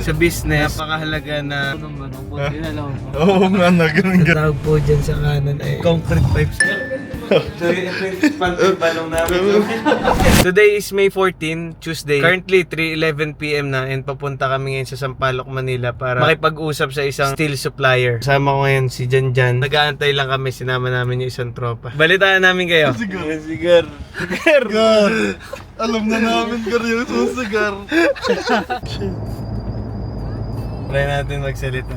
Sa business, napakahalaga na Oo nga na, ganun ang tawag po dyan sa kanan ay concrete pipes. So ito yung pantalong namin. Today is May 14, Tuesday. Currently 3:11 PM na and papunta kami ngayon sa Sampaloc, Manila para makipag-usap sa isang steel supplier. Kasama ko ngayon si Janjan. Nag-aantay lang kami, sinama namin yung isang tropa. Balitaan namin kayo. Sigar. Gar. Alam na namin, Gar, yung susigar. Try natin magsalita.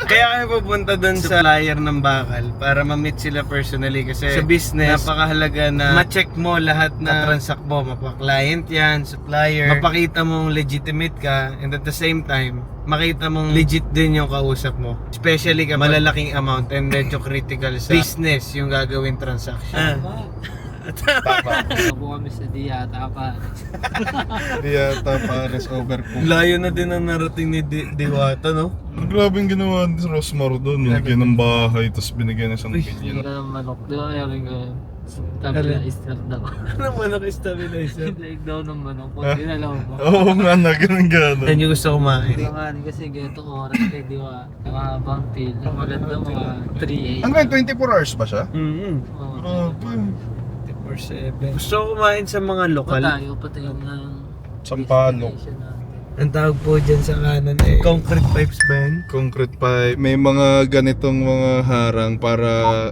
Kaya kami pupunta doon sa supplier ng bakal para ma-meet sila personally kasi sa business, napakahalaga na ma-check mo lahat na transact mo. Mapa-client yan, supplier, mapakita mong legitimate ka and at the same time, makita mong legit din yung kausap mo. Especially kapag malalaking amount and medyo critical sa business yung gagawin transaction. Tama. Nabo kami sa Diyata pa. Diyata, Pares, Overcooked. Layo na din ang narating ni Diwata, no? Grabe yung ginawa ni Rosmar doon. Nilagyan ng bahay, tapos binigyan ng isang Hindi billion. ka ng manok. Di ba yung stabilizer daw? Ano manok stabilizer? Daig daw ng manok. Kung ginalaw mo. Oo nga na, ganun. Yan yung gusto kumain. Di ba kasi ganitong oras kay di ba? Nakahabang pil. Ang maganda mga 3 Hanggang 24 hours ba siya? Grabe. 24/7. Gusto ko kumain sa mga lokal. Pati yung Sampaloc. Ang tawag po dyan sa kanan ay concrete pipes ba yan? Concrete pipe. May mga ganitong mga harang para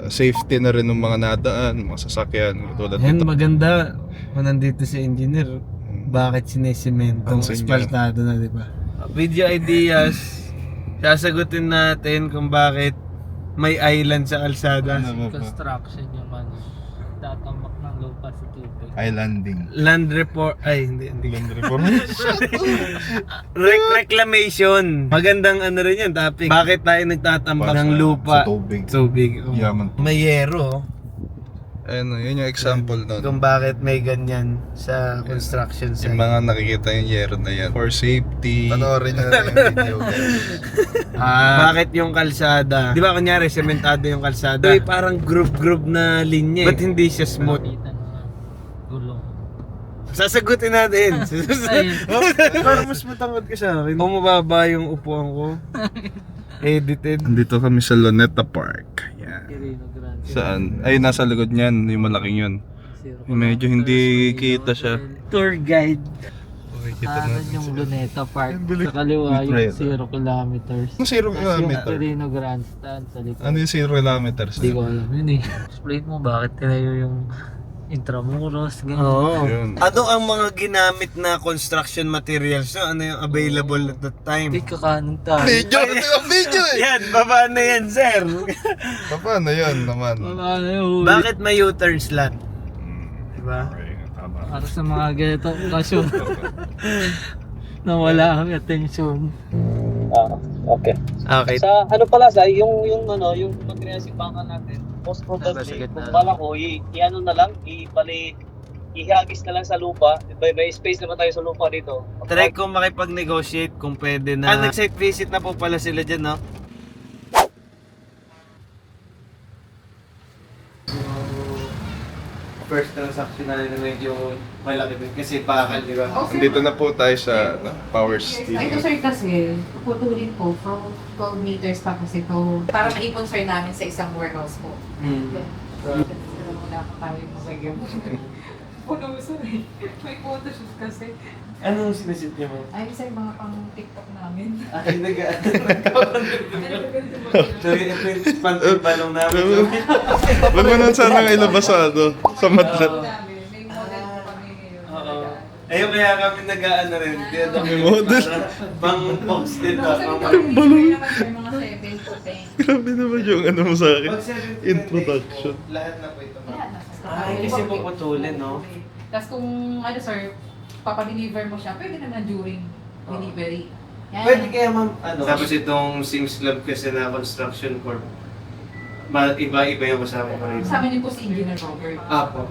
safety na rin ng mga nadaan, mga sasakyan. Tulad Yan nito. maganda. Kung nandito si engineer, bakit sinisimen kung Pansin asfaltado na, di ba? Video ideas, sasagutin natin kung bakit may island sa kalsada. Ano ba? construction yung tatambak ng lupa sa tubig. Islanding. Land report, ay hindi. Land reform. Reclamation. Magandang ano rin yan, topic. Bakit tayo nagtatambak ng lupa? Sa tubig. Tubig. Oh. Yaman. May yero. Ayun, yun yung example nun. Kung bakit may ganyan sa construction site. Yung mga nakikita yung yero na yan. For safety. Panoorin nyo na yung video. Bakit yung kalsada? Di ba kunyari, sementado yung kalsada? Ay, parang group na linya. Ba't hindi siya smooth? Kita ng gulong. Sasagutin natin. Ay. Parang mas matangkad ka sa akin. Kung mababa yung upuan ko. Edited. Andito kami sa Luneta Park. Yan. Quirino Grande. Saan? Ay, nasa likod niyan. Yung malaking yun. Medyo hindi kita siya. Tour guide. Okay, kita Kanan natin yung siya. Luneta Park. Ang bilis. Sa kaliwa yung Right. 0 kilometers. Ano 0 Yung kilometer? Quirino Grandstand sa likod. Ano yung 0 kilometers? Hindi ko alam yun eh. Explain mo bakit tinayo yung Intramuros, ganyan. Oo. Yun. Ano ang mga ginamit na construction materials? No? Ano yung available at that time? Hindi kakanan tayo. Video! Ang video eh! Yan, baba na yan, sir. Paano yun naman? Ano yun? Bakit may U-turn slot? Diba? Okay, tama. Para sa mga ganitong okasyon na wala kang attention. Okay. Okay. Sa ano pala sa yung mag-react bangka natin. Most Nasa probably gitna. kung bala ko i-ano na lang, ihagis na lang sa lupa. May space naman tayo sa lupa dito. Try ko makipag-negotiate kung pwede na. Nag-site visit na po pala sila dyan, no? First transaction na medyo malaki din kasi bakal, di ba? Andito na po tayo sa Power Steel. Ito sir kasi, putulin po from 12 meters pa kasi ito. Para maipon sir namin sa isang warehouse po. Wala pa tayo masagyan. Puno mo sir eh. May photoshoot kasi. Anong sinasit niyo mo? Ayun sir, mga pang TikTok namin. Ay, So, ito yung pantalong namin. Wag mo nang sana ilabas sa sa madlat. May model po kami ngayon. Oo. Ayun kaya kami nag-aano rin. May model. Pang box dito. May naman sir, mga 7 to 10. Grabe naman yung ano mo sa akin. Pag 7 Introduction. Lahat na po ito. Lahat na sir. Ay, kasi puputulin, no? Tapos kung ano sir, papadeliver mo siya, pwede naman during delivery. Yan. Pwede kaya ma'am, ano? Tapos itong Sims Lab kasi na construction corp. Iba-iba yung kasama ko rin. Sa amin din po si Engineer Robert. Apo.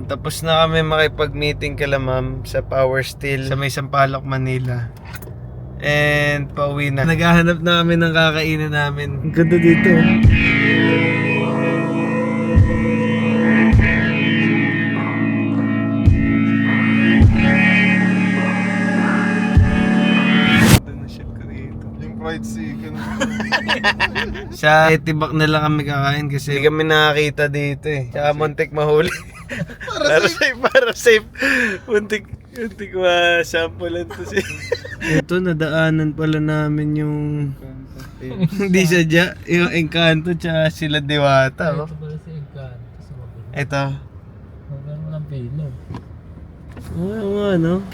Tapos na kami makipag-meeting kala ma'am sa Power Steel sa may Sampaloc, Manila. And pauwi na. Naghahanap na kami ng kakainan namin. Ang ganda dito. sightseeing. Sa Etibak na lang kami kakain kasi hindi kami nakakita dito eh. Tsaka muntik mahuli. Para safe. Muntik ma-sample to siya. Ito, nadaanan pala namin yung hindi sadya, yung Encanto tsaka sila Diwata. Oh. Ito pala si Encanto sa mabili. Ito. Magkano ng pilo. Oo nga, no?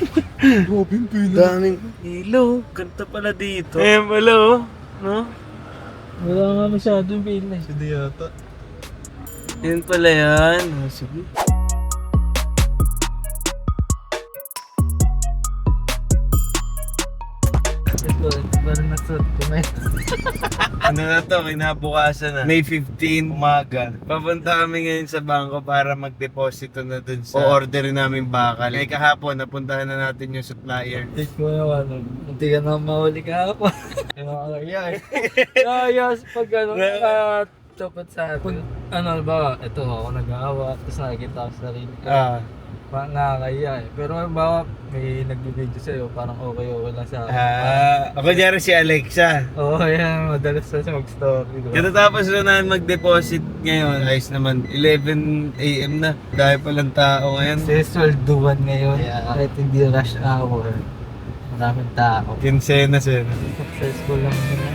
Robin Pino. Daming ilaw. Ganda pala dito. Ayan pala, oh. No? Wala nga masyadong pilo eh. Hindi yata. Yan pala yan. Oh, sige. Ito, parang nasuot ko na ito. Ano na to, kinabukasan na. May 15, umaga. Papunta kami ngayon sa bangko para mag-deposito na dun sa order namin bakal. Kaya kahapon, napuntahan na natin yung supplier. Take mo yung ano, hindi ka na mahuli ka ako. Nakakaya eh. Nakakaya pag ano, nakatapat sa atin. Ano ba, ito ako nag-aawa, tapos nakikita ko sa sarili ko. Nakakaya eh. Pero halimbawa, may nagbibideo sa'yo, parang okay lang sa akin. Ako dyan si Alexa. Oo, yan. Madalas na siya mag-story. Diba? Katatapos na namin mag-deposit ngayon. Ayos naman, 11 AM na. Dahil palang tao ngayon. Swelduan ngayon. Kahit hindi rush hour. Maraming tao. Kinsena. Successful lang yun.